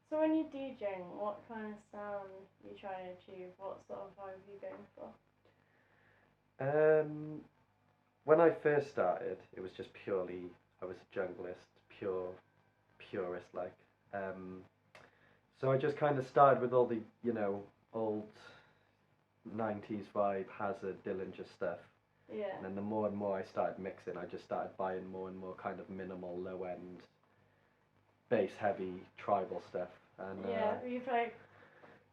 So when you're DJing, what kind of sound are you trying to achieve? What sort of vibe are you going for? When I first started, it was just purely I was a junglist, purist like. Um, so I just kind of started with all the old '90s vibe, Hazard, Dillinger stuff. Yeah. And then the more and more I started mixing, I just started buying more and more kind of minimal, low end, bass heavy, tribal stuff. And yeah, you played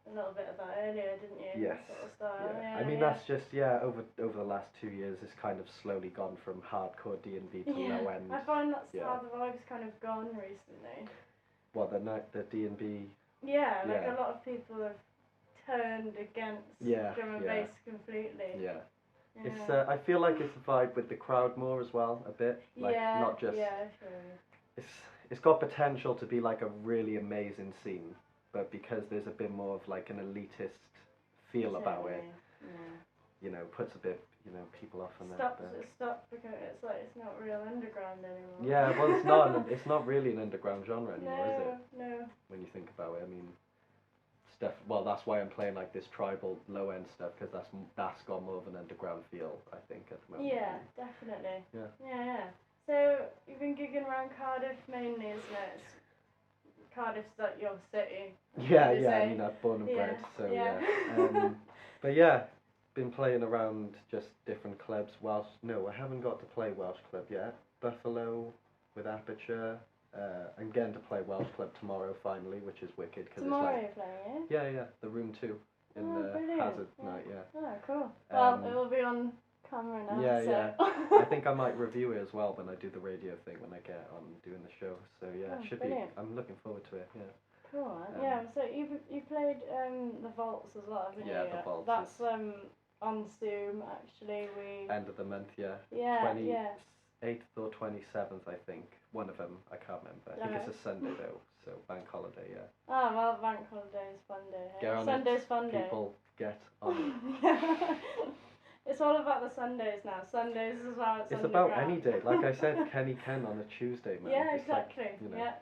a little bit of that earlier, didn't you? yes, Sort of style. yeah. Yeah, I mean yeah. that's just over the last 2 years, it's kind of slowly gone from hardcore D&B to Yeah, low end. I find that's Yeah. how the vibe's kind of gone recently. What the D&B? Yeah, like Yeah. a lot of people have turned against drum and yeah. bass completely. Yeah. Yeah. It's I feel like it's a vibe with the crowd more as well, a bit. Like yeah, not just. Yeah, sure. It's got potential to be like a really amazing scene, but because there's a bit more of like an elitist feel about it, puts a bit people off on that. Stop because it's like it's not real underground anymore. Yeah, well, it's not. It's not really an underground genre anymore, is it? No. When you think about it, I mean, stuff. Well, that's why I'm playing like this tribal low end stuff, because that's got more of an underground feel, I think, at the moment. Yeah, definitely. Yeah. Yeah. So you've been gigging around Cardiff mainly, isn't it? Cardiff's like your city. Yeah. I mean, I'm born and bred, so yeah. But yeah, been playing around just different clubs. No, I haven't got to play Welsh Club yet. Buffalo with Aperture. I'm getting to play Welsh Club tomorrow finally, which is wicked. Tomorrow you're playing, yeah? Yeah, the Room 2 in the Hazard night, yeah. Oh, cool. Well, it will be on camera now. Yeah. I think I might review it as well when I do the radio thing when I get on doing the show. So yeah, it should brilliant. be. I'm looking forward to it. Yeah. Cool. So you played the Vaults as well, haven't you? Yeah, the Vaults. That's on Zoom actually. End of the month, yeah. Yeah. 28th or 27th, I think. One of them, I can't remember. I think it's a Sunday though, so bank holiday, yeah. Oh well, bank holiday is fun day. Hey? Get on Sunday's it. fun day. People get on it. It's all about the Sundays now. Sundays is about. It's about any day. Like I said, Kenny Ken on a Tuesday, man. Yeah, it's exactly. Like, Yeah.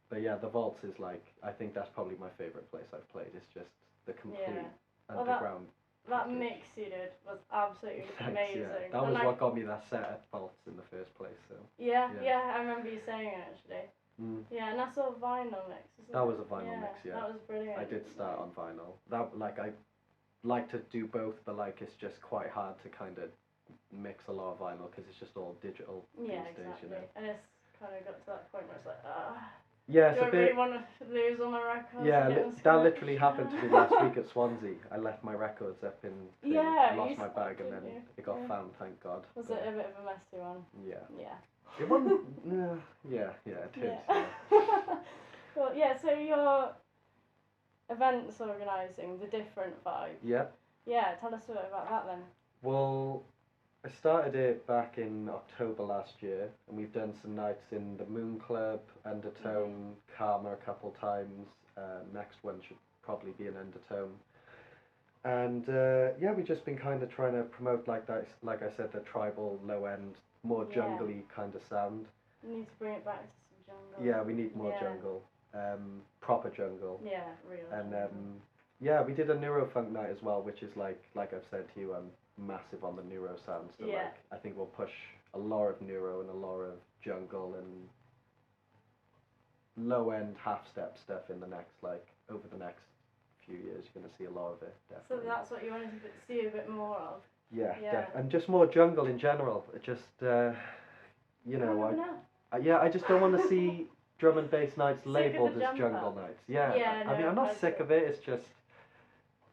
But yeah, the Vaults is like, I think that's probably my favourite place I've played. It's just the complete underground. That mix you did was absolutely amazing. Yeah. That was what got me that set at Vaults in the first place. So. Yeah, I remember you saying it actually. Yeah, and that's all vinyl mix, isn't it? That was a vinyl mix, yeah. That was brilliant. I did start on vinyl. I like to do both, but like it's just quite hard to kind of mix a lot of vinyl because it's just all digital these days, And it's kind of got to that point where it's like, yeah, do I really want to lose all my records? Yeah, that literally happened to me last week at Swansea. I left my records up in lost my bag, and then it got found, thank God. Was it a bit of a messy one? Yeah. Yeah. It wasn't. It is. Yeah. Well, yeah. So your events organising, the different vibe. Yeah. Yeah. Tell us a bit about that then. Well, I started it back in October last year, and we've done some nights in the Moon Club, Undertone, Karma a couple times. Next one should probably be an Undertone. And we've just been kind of trying to promote like that. Like I said, the tribal low end, more jungly kind of sound. We need to bring it back to some jungle. Yeah, we need more jungle, proper jungle. Yeah, real. And we did a neurofunk night as well, which is like I've said to you, I'm massive on the neuro sound. So like I think we'll push a lot of neuro and a lot of jungle and low end half step stuff in the next over the next few years. You're gonna see a lot of it. Definitely. So that's what you wanted to see a bit more of. Yeah. And just more jungle in general. It just I just don't want to see drum and bass nights labelled as jungle nights. Yeah. I mean, I'm not sick of it. It's just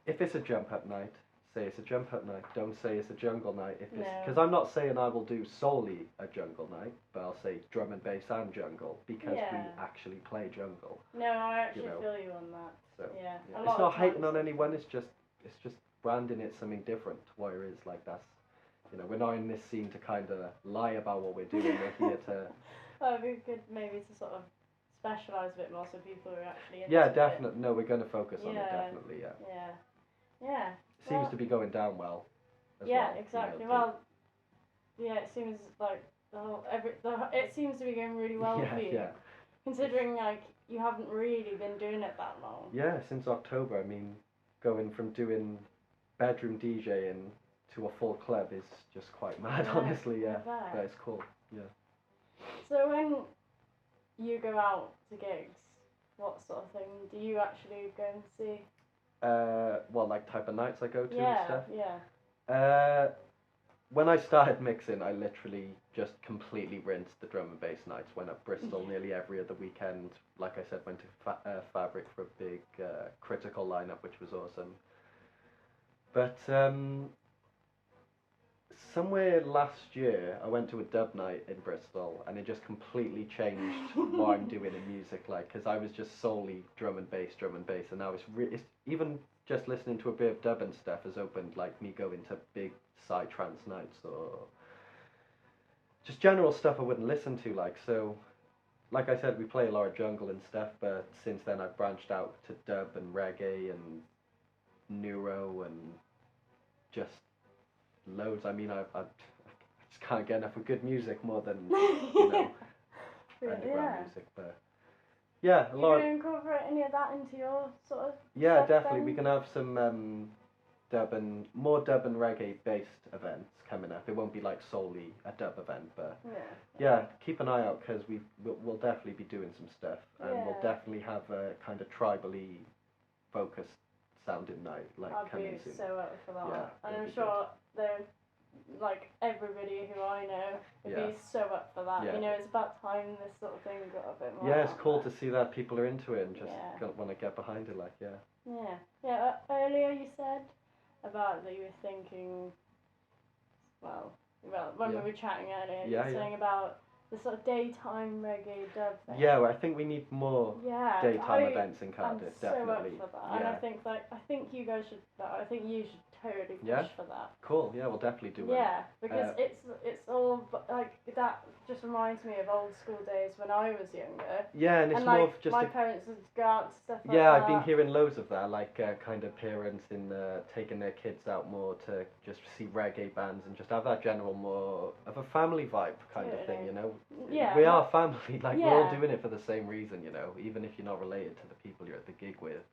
if it's a jump up night, say it's a jump up night. Don't say it's a jungle night. Because I'm not saying I will do solely a jungle night, but I'll say drum and bass and jungle because we actually play jungle. No, I actually feel you on that. So it's not hating on anyone. It's just branding it something different to what it is. Like that's we're not in this scene to kind of lie about what we're doing. We're here to. Well, it'd be good maybe to sort of specialise a bit more so people are actually into it. Definitely. No, we're going to focus on it, definitely, Yeah. Seems to be going down well. Exactly. It seems like it seems to be going really well for you. Considering like you haven't really been doing it that long. Yeah, since October. I mean, going from doing bedroom DJing to a full club is just quite mad, Yeah, honestly. Yeah, I bet. but it's cool. Yeah. So when you go out to gigs, what sort of thing do you actually go and see? What like type of nights I go to and Yeah, stuff? yeah. When I started mixing, I literally just completely rinsed the drum and bass nights. Went up Bristol nearly every other weekend. Like I said, went to Fabric for a big critical lineup, which was awesome. But somewhere last year, I went to a dub night in Bristol, and it just completely changed what I'm doing in music. Like, because I was just solely drum and bass, and now it's even just listening to a bit of dub and stuff has opened like me going to big psytrance nights or just general stuff I wouldn't listen to. Like, so, like I said, we play a lot of jungle and stuff, but since then I've branched out to dub and reggae and neuro and just loads. I mean, I just can't get enough of good music more than underground music. But yeah, a lot. You gonna incorporate any of that into your sort of? Yeah, stuff definitely. then? We can have some more dub and reggae based events coming up. It won't be like solely a dub event, but yeah, keep an eye out because we'll definitely be doing some stuff, and we'll definitely have a kind of tribally focused sounding night like coming I'd be soon. so up for that. Yeah, And it'll I'm be sure like everybody who I know would be so up for that. Yeah. You know, it's about time this sort of thing got a bit more. Yeah, it's out cool there. to see that people are into it and just want to get behind it. Like, Yeah. Earlier you said about that you were thinking. Well, when we were chatting earlier, you were saying about the sort of daytime reggae dub thing. Yeah, well, I think we need more daytime events in Cardiff. I'm definitely. So up for that, and I think you guys should. I think you should totally push for that. Cool. Yeah, we'll definitely do it. Yeah, because it's all like that. Just reminds me of old school days when I was younger. Yeah, and it's more of just my parents would go out and stuff like that. Yeah, I've been hearing loads of that, like kind of parents taking their kids out more to just see reggae bands and just have that general more of a family vibe kind of thing, you know. Yeah. We are family, like we're all doing it for the same reason, you know. Even if you're not related to the people you're at the gig with,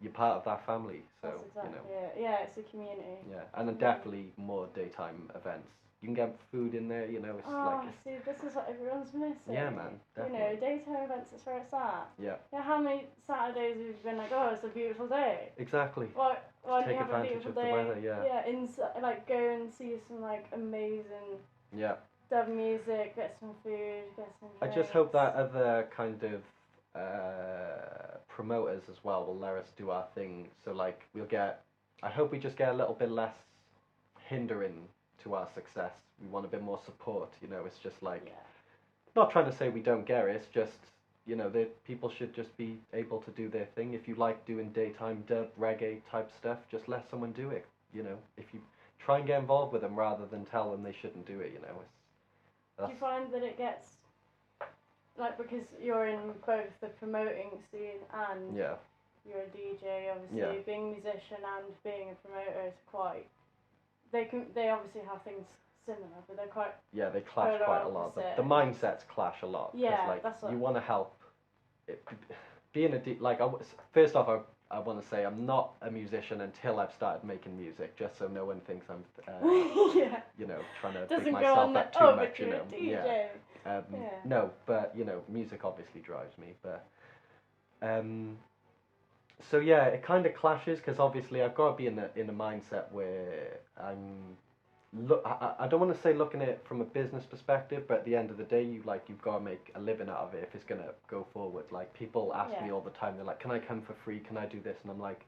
you're part of that family, so exactly, you know. Yeah, it's a community. Yeah, and then definitely more daytime events. You can get food in there, you know. It's like see, this is what everyone's missing. Yeah, man, definitely. You know, daytime events. That's where it's at. Yeah. Yeah. How many Saturdays have you been like, oh, it's a beautiful day? Exactly. Why don't take you have a advantage beautiful of the day? weather, yeah. Yeah, like go and see some like amazing. Yeah. Dub music, get some food, get some drinks. I just hope that other kind of promoters as well will let us do our thing. So like I hope we just get a little bit less hindering to our success. We want a bit more support, you know. It's just like not trying to say we don't get it. It's just, you know, people should just be able to do their thing. If you like doing daytime dub reggae type stuff, just let someone do it. You know, if you try and get involved with them rather than tell them they shouldn't do it, you know. Do you find that it gets, like, because you're in both the promoting scene and you're a DJ, obviously, being a musician and being a promoter is quite, they obviously have things similar, but they're quite... Yeah, they clash quite a lot. The mindsets clash a lot. Yeah, like, that's what... You want to help. Being first off, I want to say I'm not a musician until I've started making music, just so no one thinks I'm, you know, trying to pick myself up too much, you know. DJ. No, but, you know, music obviously drives me, but... so yeah, it kind of clashes, because obviously I've got to be in a mindset where I don't want to say looking at it from a business perspective, but at the end of the day, you've got to make a living out of it if it's going to go forward. Like, people ask me all the time, they're like, can I come for free? Can I do this? And I'm like,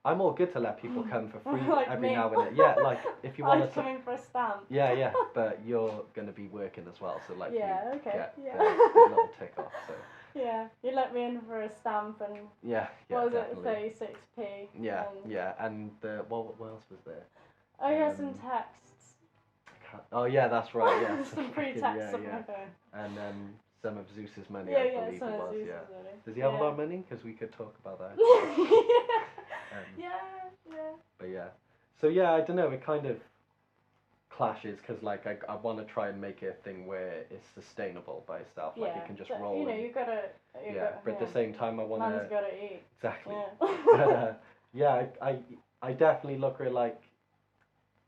I'm all good to let people come for free every now and then. Yeah, like, if you want to... I'm coming for a stamp. Yeah, but you're going to be working as well, so like, okay. get a little tick off, so... Yeah, you let me in for a stamp and what was definitely. it, 36p? Yeah, and what else was there? Oh yeah, some texts. Oh yeah, that's right. Yeah, some free texts on my phone. And some of Zeus's money, I believe it was. Zeus's yeah. money. Does he have a lot of money? Because we could talk about that. Yeah. But yeah, so yeah, I don't know. It kind of clashes because like I want to try and make it a thing where it's sustainable by itself, like it can just roll. You know, you gotta. But at the same time, I want to. Man's gotta eat. Exactly. Yeah. But, I definitely look at it like,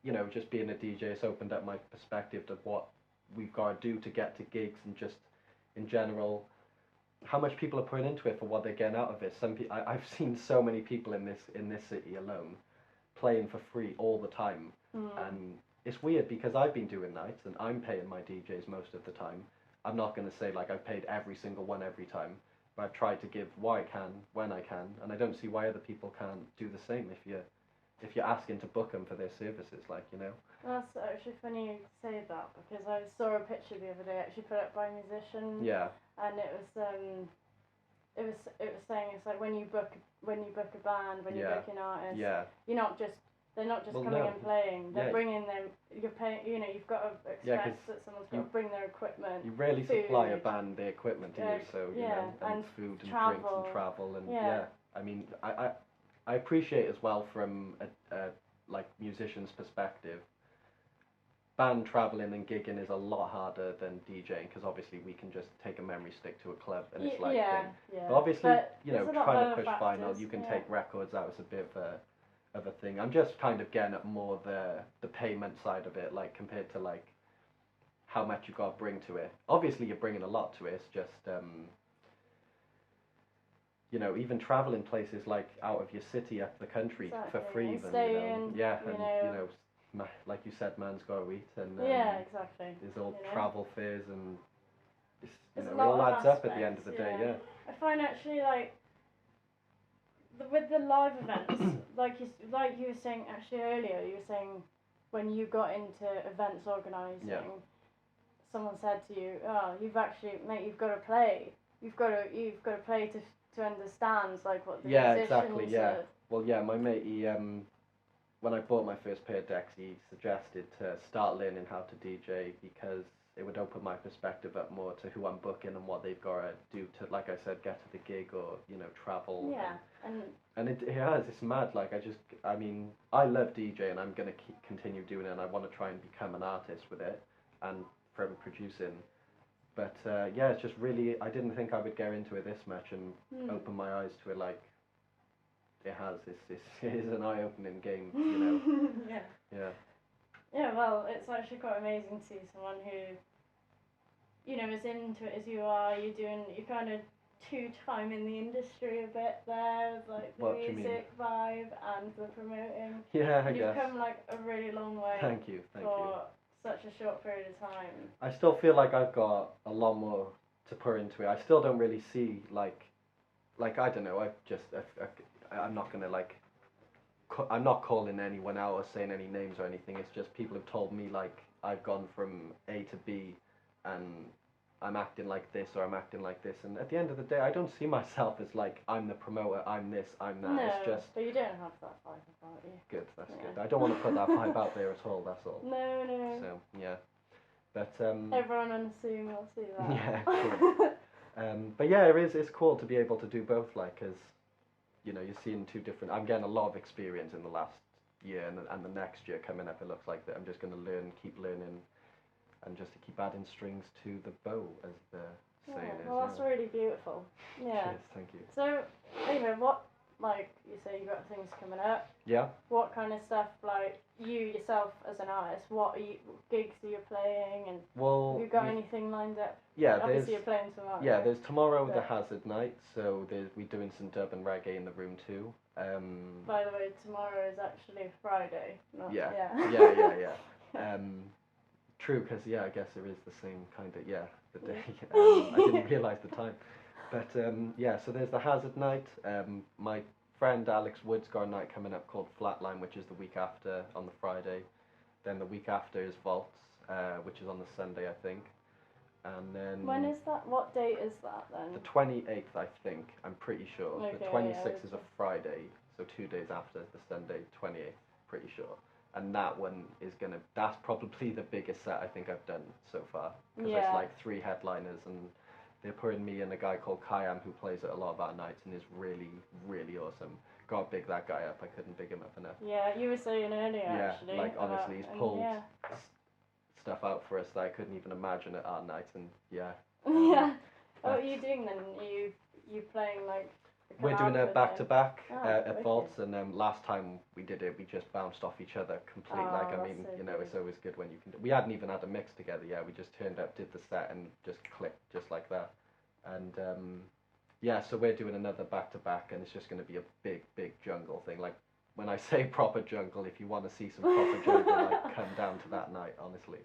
you know, just being a DJ, it's opened up my perspective of what we've got to do to get to gigs and just in general how much people are putting into it for what they're getting out of it. I've seen so many people in this city alone playing for free all the time, and it's weird because I've been doing nights and I'm paying my DJs most of the time. I'm not going to say like I've paid every single one every time, but I've tried to give what I can when I can, and I don't see why other people can't do the same if you're asking to book them for their services, like, you know. That's actually funny you say that because I saw a picture the other day actually put up by a musician. Yeah. And it was saying it's like when you book a band, when you book an artist, they're not just coming and playing. They're bringing them. You're paying. You know, you've got to expect that someone's got to bring their equipment. You rarely supply a band the equipment, do you? So you know, and food and travel. Drinks and travel and I mean, I appreciate as well from a like musician's perspective. Band traveling and gigging is a lot harder than DJing because obviously we can just take a memory stick to a club and it's like thing. But obviously, you know, trying to push vinyl, you can take records out as a bit of a thing. I'm just kind of getting at more the payment side of it, like compared to like how much you've got to bring to it. Obviously, you're bringing a lot to it. It's just you know, even traveling places like out of your city up the country for free, even, you know, like you said, man's got to eat, and exactly. There's all travel fares, and it all adds up at the end of the day. I find actually like with the live events, like you were saying actually earlier, you were saying when you got into events organising, someone said to you, "Oh, you've actually, mate, you've got to play. You've got to play to understand like what the musicians are." Well, my mate, he when I bought my first pair of decks, he suggested to start learning how to DJ because it would open my perspective up more to who I'm booking and what they've got to do to, like I said, get to the gig or, you know, travel. Yeah, and it has, it's mad. Like I mean, I love DJ and I'm going to continue doing it, and I want to try and become an artist with it and forever producing. But it's just really, I didn't think I would go into it this much and open my eyes to it like it has. It is an eye-opening game, you know. Yeah, well, it's actually quite amazing to see someone who, you know, is into it as you are. You're kind of two-time in the industry a bit there, like the music vibe and the promoting. Yeah, I guess. You've come like a really long way. Thank you. For such a short period of time. I still feel like I've got a lot more to put into it. I still don't really see like I don't know. I'm not gonna like. I'm not calling anyone out or saying any names or anything. It's just people have told me like I've gone from A to B, and I'm acting like this or I'm acting like this. And at the end of the day, I don't see myself as like I'm the promoter. I'm this. I'm that. No, it's just. But you don't have that vibe about you. Good. That's good. I don't want to put that vibe out there at all. That's all. No. So yeah, but everyone on Zoom will see that. Yeah. Cool. But yeah, it's cool to be able to do both. Like, as you know, you're seeing two different. I'm getting a lot of experience in the last year, and the next year coming up, it looks like that I'm just going to keep learning, and just to keep adding strings to the bow, as the saying is. Well, that's really beautiful. Yeah. Cheers, thank you. So, anyway, what, like you say, you got things coming up. Yeah. What kind of stuff, like you yourself as an artist, what gigs are you playing, and have you got anything lined up? Yeah, obviously you're playing tomorrow. Yeah, there's tomorrow the Hazard Night, so we're doing some dub and reggae in the room too. By the way, tomorrow is actually Friday. Yeah. True, because I guess there is the same kind of the day. I didn't realise the time, but so there's the Hazard Night. My friend Alex Wood's got a night coming up called Flatline, which is the week after on the Friday. Then the week after is Vaults, which is on the Sunday, I think. And then when is that? What date is that then? The 28th, I think. I'm pretty sure. Okay, the 26th is a Friday, so 2 days after the Sunday, 28th, pretty sure. And that one is that's probably the biggest set I think I've done so far. Because it's like 3 headliners, and they're putting me and a guy called Kayam who plays at a lot of our nights and is really, really awesome. God, big that guy up. I couldn't big him up enough. Yeah, you were saying earlier actually. Yeah, like honestly, he's pulled stuff out for us that I couldn't even imagine at our night, and yeah. Yeah. What are you doing then? Are you playing like? We're doing a back-to-back at wicked. Vaults, and last time we did it, we just bounced off each other completely. Oh, like, I that's mean, so you know, good. it's always good when you can. We hadn't even had a mix together yet. We just turned up, did the set, and just clicked just like that. And yeah, so we're doing another back-to-back, and it's just going to be a big, big jungle thing. Like, when I say proper jungle, if you want to see some proper jungle, like, come down to that night, honestly.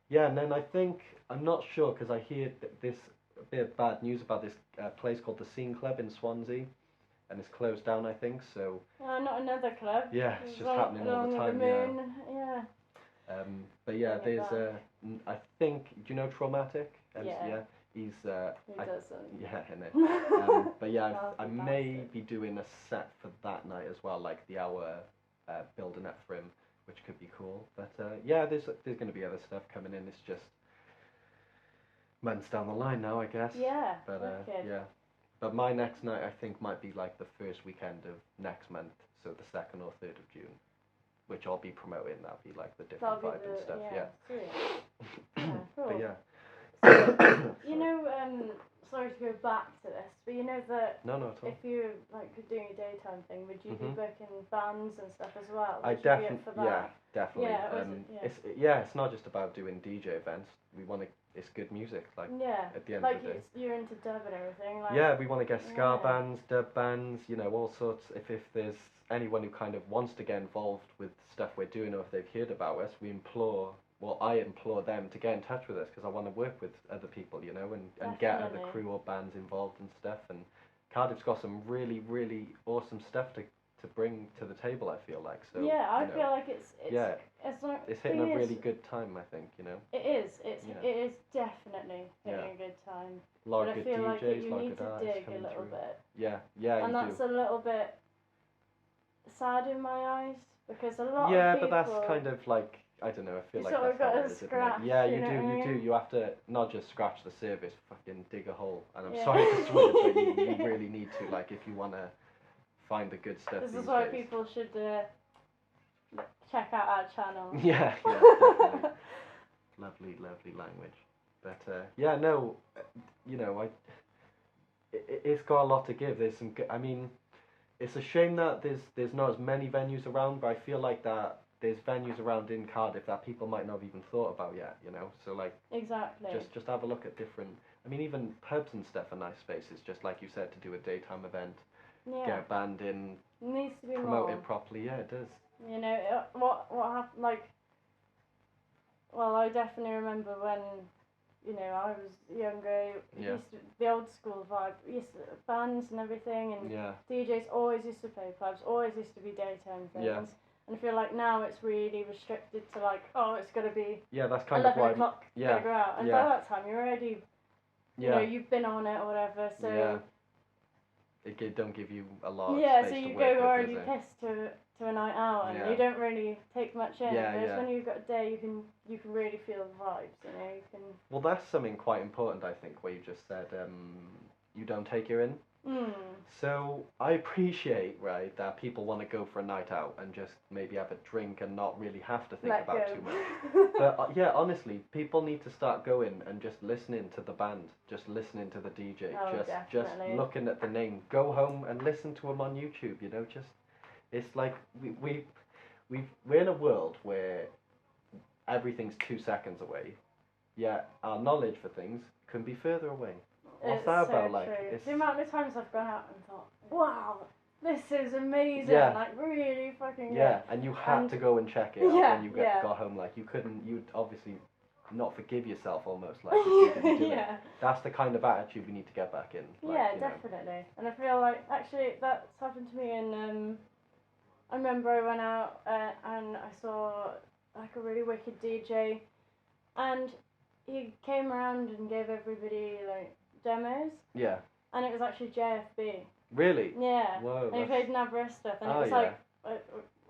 Yeah, and then I think, I'm not sure, because I hear this a bit of bad news about this place called the Scene Club in Swansea, and it's closed down, I think, so... not another club. Yeah, it's just happening all the time, the moon. Yeah. But yeah, there's I think, do you know Traumatic? Yeah. He's... Who doesn't? Yeah, innit? But yeah, I may be doing a set for that night as well, like the hour building up for him, which could be cool. But yeah, there's going to be other stuff coming in. It's just months down the line now, I guess. Yeah. But yeah. But my next night, I think, might be like the first weekend of next month, so the 2nd or 3rd of June, which I'll be promoting. That'll be like the different vibe and stuff. Yeah. Yeah, cool. But yeah. So, you know, sorry to go back to this, but you know that no, at all. if you like doing a daytime thing, would you be booking bands and stuff as well? I definitely, definitely. Yeah, it's not just about doing DJ events. We want to. It's good music, like at the end like of the day. You're into dub and everything. Like, yeah, we want to get ska bands, dub bands, you know, all sorts. If there's anyone who kind of wants to get involved with stuff we're doing, or if they've heard about us, I implore them to get in touch with us, because I want to work with other people, you know, and get other crew or bands involved and stuff. And Cardiff's got some really, really awesome stuff to bring to the table, I feel like. So yeah, I feel like it's hitting a really good time, I think, you know. It is. It is definitely hitting a good time. A lot of good DJs, you a lot need of good to artists dig coming a little through. bit. Yeah, and that's a little bit sad in my eyes, because a lot of yeah, people... but that's kind of like, I don't know, I feel you like sort that's of how got it to is, scratch, yeah, you do. You have to not just scratch the surface, fucking dig a hole. And I'm sorry to swear, but you really need to, like, if you want to find the good stuff. This is why people should check out our channel. Yeah, definitely. lovely language. But yeah, no, you know, it's got a lot to give. There's some. I mean, it's a shame that there's not as many venues around, but I feel like that there's venues around in Cardiff that people might not have even thought about yet. You know, so like exactly. Just have a look at different. I mean, even pubs and stuff are nice spaces. Just like you said, to do a daytime event. Yeah. Get a band in, it needs to be promote it properly. Yeah, it does. You know, what happened, like, well, I definitely remember when, you know, I was younger, the old school vibe, bands and everything, and DJs always used to play pubs, always used to be daytime things. Yeah. And I feel like now it's really restricted to, like, it's got to be that's kind 11 of why o'clock, gotta go out. And by that time, you're already, you know, you've been on it or whatever, so... Yeah. It don't give you a lot of space space so you to go work already with, pissed to a night out, and you don't really take much in. Whereas when you've got a day, you can really feel the vibes. You know, you can. Well, that's something quite important, I think, where you just said you don't take her in. So I appreciate, right, that people want to go for a night out and just maybe have a drink and not really have to think about too much. But yeah, honestly, people need to start going and just listening to the band, just listening to the DJ, just looking at the name. Go home and listen to them on YouTube. You know, it's like we're in a world where everything's 2 seconds away, yet our knowledge for things can be further away. What's that about? Like, it's the amount of times I've gone out and thought, wow, this is amazing, like really fucking good. Yeah, and you had to go and check it out when you got home. Like, you'd obviously not forgive yourself almost, like, if you didn't do it. That's the kind of attitude we need to get back in. Like, definitely. And I feel like, actually, that's happened to me in, I remember I went out and I saw, like, a really wicked DJ, and he came around and gave everybody, like, demos. Yeah. And it was actually JFB. Really? Yeah. Whoa. And he played Navarra stuff, and it was like,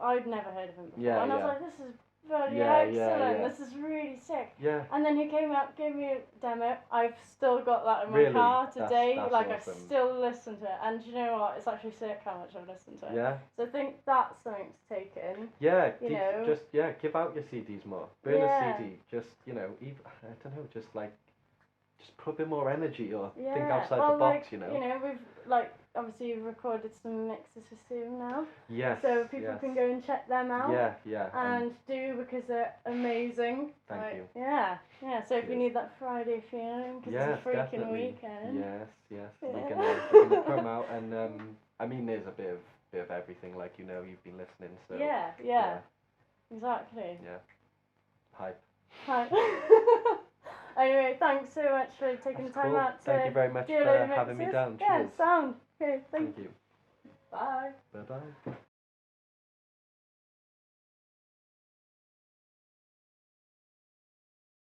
I'd never heard of him before. And I was like, this is bloody excellent. This is really sick. Yeah. And then he came up, gave me a demo. I've still got that in my Really? car today. That's like awesome. I still listen to it. And do you know what? It's actually sick how much I've listened to it. Yeah. So I think that's something to take in. Yeah. You know. Just give out your CDs more. Burn a CD. Just even, I don't know. Just put a bit more energy or think outside the box. You know, we've obviously recorded some mixes for Zoom now. Yes. So people can go and check them out. Yeah. And do, because they're amazing. Thank you. Yeah. So if you need that Friday feeling, because it's a freaking definitely. weekend. Yes. Yeah. We're gonna put them out, and I mean, there's a bit of everything, like you've been listening. So. Yeah. Exactly. Yeah. Hype. Anyway, thanks so much for taking the time out to. Thank you very much for having me down. Yeah, Cheers. sound. Okay, thank you. Bye. Bye-bye.